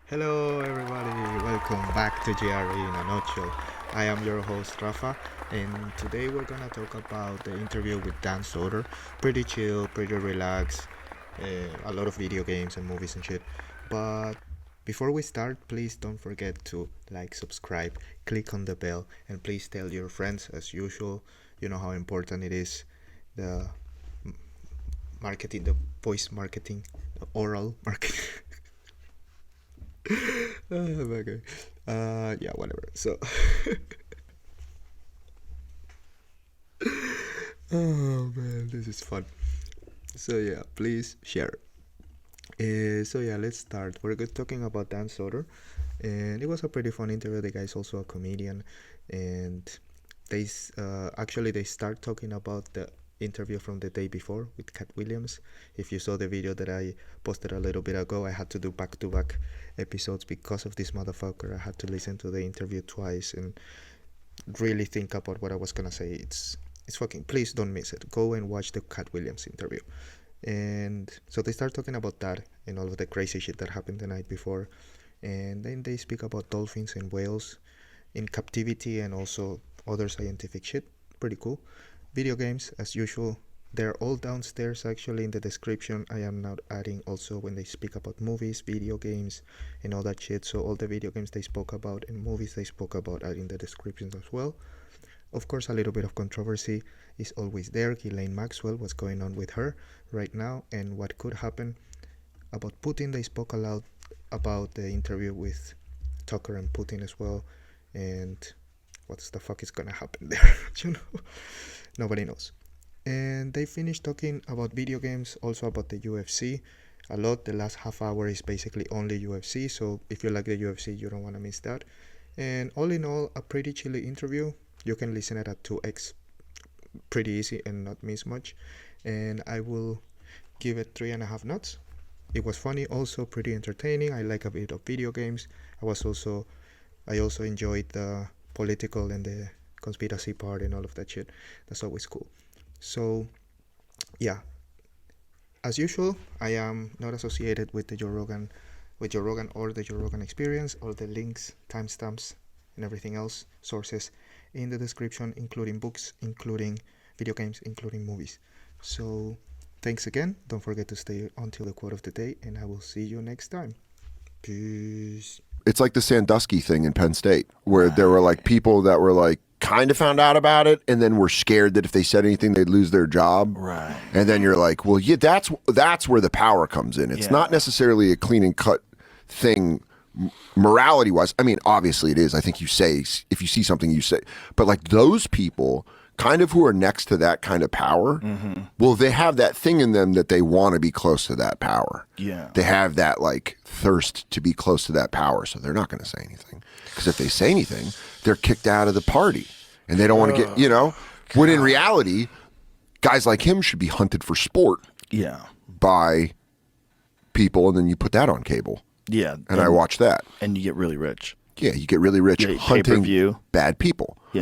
Hello, everybody. Welcome back to JRE in a nutshell. I am your host, Rafa, and today we're gonna talk about the interview with Dan Soder. Pretty chill, pretty relaxed, a lot of video games and movies and shit. But before we start, please don't forget to like, subscribe, click on the bell, and please tell your friends as usual. You know how important it is. The marketing, the voice marketing, the oral marketing. Okay. Yeah, whatever. So, oh man, this is fun. So yeah, please share. So yeah, let's start. We're good talking about Dan Soder, and it was a pretty fun interview. The guy's also a comedian, and actually they start talking about the interview from the day before with Katt Williams. If you saw the video that I posted a little bit ago, I had to do back-to-back episodes because of this motherfucker. I had to listen to the interview twice and really think about what I was gonna say. It's fucking, please don't miss it. Go and watch the Katt Williams interview. And so they start talking about that and all of the crazy shit that happened the night before, and then they speak about dolphins and whales in captivity and also other scientific shit. Pretty cool. Video games as usual, they're all downstairs actually in the description. I am now adding also when they speak about movies, video games and all that shit. So all the video games they spoke about and movies they spoke about are in the descriptions as well. Of course, a little bit of controversy is always there. Ghislaine Maxwell, what's going on with her right now and what could happen. About Putin, they spoke a lot about the interview with Tucker and Putin as well, and what the fuck is gonna happen there. You know, nobody knows. And they finished talking about video games, also about the UFC a lot. The last half hour is basically only UFC, so if you like the UFC, you don't want to miss that. And all in all, a pretty chilly interview. You can listen it at 2x, pretty easy and not miss much. And I will give it 3.5 nuts. It was funny, also pretty entertaining. I like a bit of video games. I also enjoyed the political and the conspiracy part and all of that shit. That's always cool. So yeah, as usual, I am not associated with Joe Rogan or the Joe Rogan Experience. All the links, timestamps, and everything else, sources in the description, including books, including video games, including movies. So thanks again. Don't forget to stay until the quote of the day, and I will see you next time. Peace. It's like the Sandusky thing in Penn State, where there were like people that were like kind of found out about it and then were scared that if they said anything they'd lose their job. Right. And then you're like, well, yeah, that's where the power comes in. It's not necessarily a clean and cut thing morality wise. I mean, obviously it is. I think you say, if you see something, you say, but like those people kind of who are next to that kind of power, well, they have that thing in them that they want to be close to that power. Yeah. They have that like thirst to be close to that power, so they're not going to say anything. Because if they say anything, they're kicked out of the party. And they don't want to get, you know, when in reality, guys like him should be hunted for sport by people, and then you put that on cable. Yeah. And I watch that. And you get really rich. Yeah, you get really rich hunting pay-per-view. bad people.